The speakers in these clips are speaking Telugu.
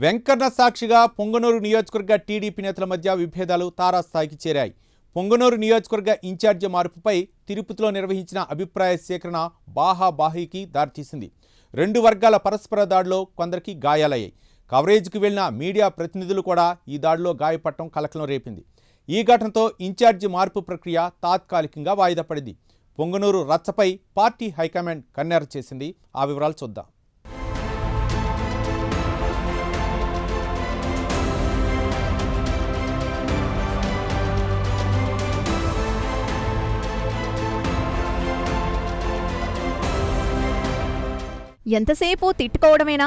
వెంకన్న సాక్షిగా పొంగనూరు నియోజకవర్గ టీడీపీ నేతల మధ్య విభేదాలు తారాస్థాయికి చేరాయి. పొంగనూరు నియోజకవర్గ ఇన్ఛార్జి మార్పుపై తిరుపతిలో నిర్వహించిన అభిప్రాయ సేకరణ బాహాబాహీకి దారితీసింది. రెండు వర్గాల పరస్పర దాడిలో కొందరికి గాయాలయ్యాయి. కవరేజ్కి వెళ్లిన మీడియా ప్రతినిధులు కూడా ఈ దాడిలో గాయపడటం కలకలం రేపింది. ఈ ఘటనతో ఇన్ఛార్జి మార్పు ప్రక్రియ తాత్కాలికంగా వాయిదా పడింది. పొంగనూరు రచ్చపై పార్టీ హైకమాండ్ కన్నెర చేసింది. ఆ వివరాలు చూద్దాం. ఎంతసేపు తిట్టుకోవడమేనా,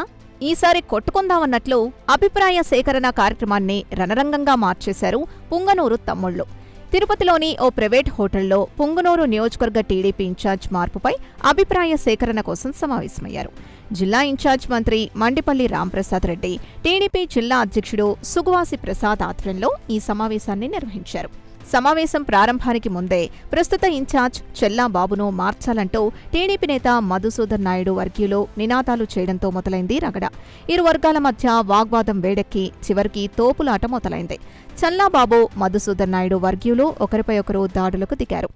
ఈసారి కొట్టుకుందామన్నట్లు అభిప్రాయ సేకరణ కార్యక్రమాన్ని రణరంగంగా మార్చేశారు పుంగనూరు తమ్ముళ్లు. తిరుపతిలోని ఓ ప్రైవేట్ హోటల్లో పుంగనూరు నియోజకవర్గ టీడీపీ ఇన్ఛార్జ్ మార్పుపై అభిప్రాయ సేకరణ కోసం సమావేశమయ్యారు. జిల్లా ఇన్ఛార్జ్ మంత్రి మండిపల్లి రాంప్రసాద్ రెడ్డి, టీడీపీ జిల్లా అధ్యక్షుడు సుగువాసి ప్రసాద్ ఆధ్వర్యంలో ఈ సమావేశాన్ని నిర్వహించారు. సమావేశం ప్రారంభానికి ముందే ప్రస్తుత ఇన్ఛార్జ్ చెల్లాబాబును మార్చాలంటూ టీడీపీ నేత మధుసూదన్ నాయుడు వర్గీయులు నినాదాలు చేయడంతో మొదలైంది రగడ. ఇరు వర్గాల మధ్య వాగ్వాదం వేడెక్కి చివరికి తోపులాట మొదలైంది. చెల్లాబాబు, మధుసూదన్ నాయుడు వర్గీయులు ఒకరిపై ఒకరు దాడులకు దిగారు.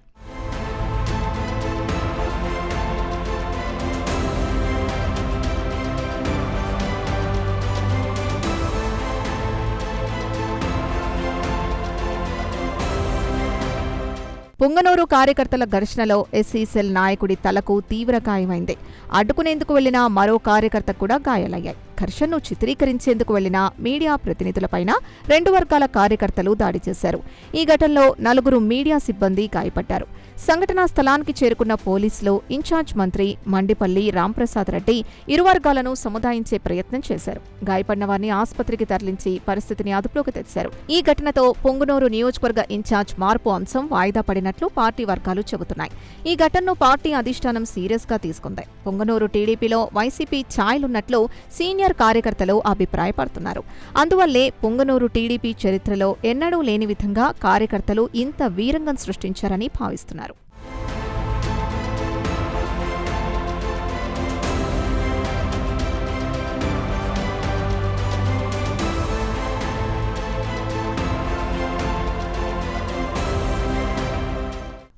పుంగనూరు కార్యకర్తల ఘర్షణలో ఎస్సీ సెల్ నాయకుడి తలకు తీవ్ర గాయమైంది. అడ్డుకునేందుకు వెళ్లిన మరో కార్యకర్త కూడా గాయాలయ్యాయి. ఘర్షణను చిత్రీకరించేందుకు వెళ్లిన మీడియా ప్రతినిధులపైన రెండు వర్గాల కార్యకర్తలు దాడి చేశారు. ఈ ఘటనలో 4 మీడియా సిబ్బంది గాయపడ్డారు. సంఘటనా స్థలానికి చేరుకున్న పోలీసులు, ఇన్ఛార్జ్ మంత్రి మండిపల్లి రాంప్రసాద్ రెడ్డి ఇరు వర్గాలను సముదాయించే ప్రయత్నం చేశారు. గాయపడిన వారిని ఆసుపత్రికి తరలించి పరిస్థితిని అదుపులోకి తెచ్చారు. ఈ ఘటనతో పొంగనూరు నియోజకవర్గ ఇన్ఛార్జ్ మార్పు అంశం వాయిదా పడినట్లు పార్టీ వర్గాలు చెబుతున్నాయి. ఈ ఘటనను పార్టీ అధిష్టానం సీరియస్ గా తీసుకుంది. పొంగనూరు టీడీపీలో వైసీపీ ఛాయలున్నట్లు సీనియర్ కార్యకర్తలు అభిప్రాయపడుతున్నారు. అందువల్లే పొంగనూరు టీడీపీ చరిత్రలో ఎన్నడూ లేని విధంగా కార్యకర్తలు ఇంత వీరంగం సృష్టించారని భావిస్తున్నారు.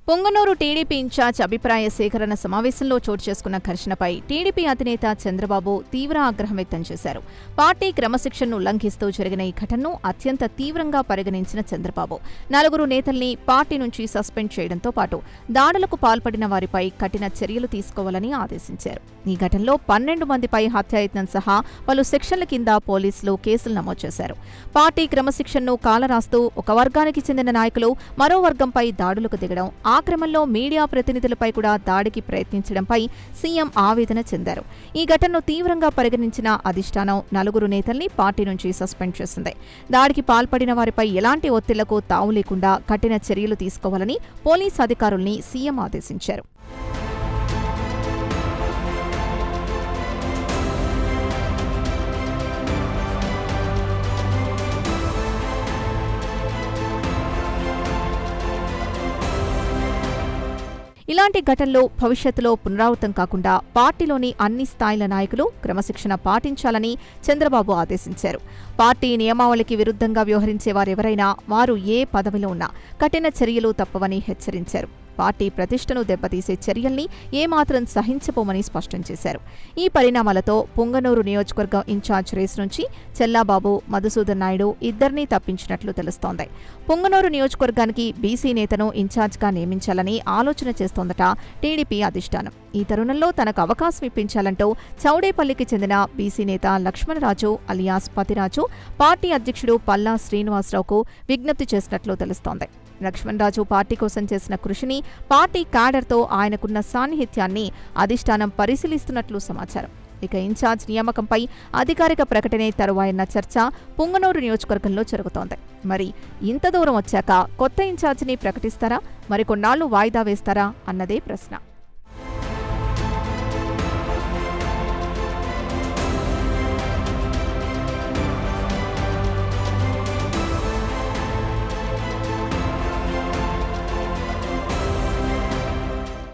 పొంగనూరు టీడీపీ ఇన్ఛార్జ్ అభిప్రాయ సేకరణ సమావేశంలో చోటు చేసుకున్న ఘర్షణపై టీడీపీ అధినేత చంద్రబాబు తీవ్ర ఆగ్రహం వ్యక్తం చేశారు. పార్టీ క్రమశిక్షణను ఉల్లంఘిస్తూ జరిగిన ఈ ఘటనను అత్యంత తీవ్రంగా పరిగణించిన చంద్రబాబు 4 నేతల్ని పార్టీ నుంచి సస్పెండ్ చేయడంతో పాటు దాడులకు పాల్పడిన వారిపై కఠిన చర్యలు తీసుకోవాలని ఆదేశించారు. ఈ ఘటనలో 12 మందిపై హత్యాయత్నం సహా పలు సెక్షన్ల కింద పోలీసులు కేసులు నమోదు చేశారు. పార్టీ క్రమశిక్షణను కాలరాస్తూ ఒక వర్గానికి చెందిన నాయకులు మరో వర్గంపై దాడులకు దిగడం, ఆ క్రమంలో మీడియా ప్రతినిధులపై కూడా దాడికి ప్రయత్నించడంపై సీఎం ఆవేదన చెందారు. ఈ ఘటనను తీవ్రంగా పరిగణించిన అధిష్టానం 4 నేతల్ని పార్టీ నుంచి సస్పెండ్ చేసింది. దాడికి పాల్పడిన వారిపై ఎలాంటి ఒత్తిళ్లకు తావు లేకుండా కఠిన చర్యలు తీసుకోవాలని పోలీస్ అధికారుల్ని సీఎం ఆదేశించారు. ఇలాంటి ఘటనలు భవిష్యత్తులో పునరావృతం కాకుండా పార్టీలోని అన్ని స్థాయిల నాయకులు క్రమశిక్షణ పాటించాలని చంద్రబాబు ఆదేశించారు. పార్టీ నియమావళికి విరుద్ధంగా వ్యవహరించే వారెవరైనా వారు ఏ పదవిలో ఉన్నా కఠిన చర్యలు తప్పవని హెచ్చరించారు. పార్టీ ప్రతిష్టను దెబ్బతీసే చర్యల్ని ఏమాత్రం సహించబోమని స్పష్టం చేశారు. ఈ పరిణామాలతో పుంగనూరు నియోజకవర్గం ఇన్ఛార్జ్ రేసు నుంచి చెల్లాబాబు, మధుసూదన్ నాయుడు ఇద్దరినీ తప్పించినట్లు తెలుస్తోంది. పుంగనూరు నియోజకవర్గానికి బీసీ నేతను ఇన్ఛార్జ్గా నియమించాలని ఆలోచన చేస్తోందట టీడీపీ అధిష్టానం. ఈ తరుణంలో తనకు అవకాశం ఇప్పించాలంటూ చౌడేపల్లికి చెందిన బీసీ నేత లక్ష్మణరాజు అలియాస్ పతిరాజు పార్టీ అధ్యక్షుడు పల్లా శ్రీనివాసరావుకు విజ్ఞప్తి చేసినట్లు తెలుస్తోంది. లక్ష్మణరాజు పార్టీ కోసం చేసిన కృషిని, పార్టీ క్యాడర్తో ఆయనకున్న సాన్నిహిత్యాన్ని అధిష్టానం పరిశీలిస్తున్నట్లు సమాచారం. ఇక ఇన్ఛార్జ్ నియామకంపై అధికారిక ప్రకటనే తరువాయన్న చర్చ పుంగనూరు నియోజకవర్గంలో జరుగుతోంది. మరి ఇంత దూరం వచ్చాక కొత్త ఇన్ఛార్జిని ప్రకటిస్తారా, మరికొన్నాళ్లు వాయిదా వేస్తారా అన్నదే ప్రశ్న.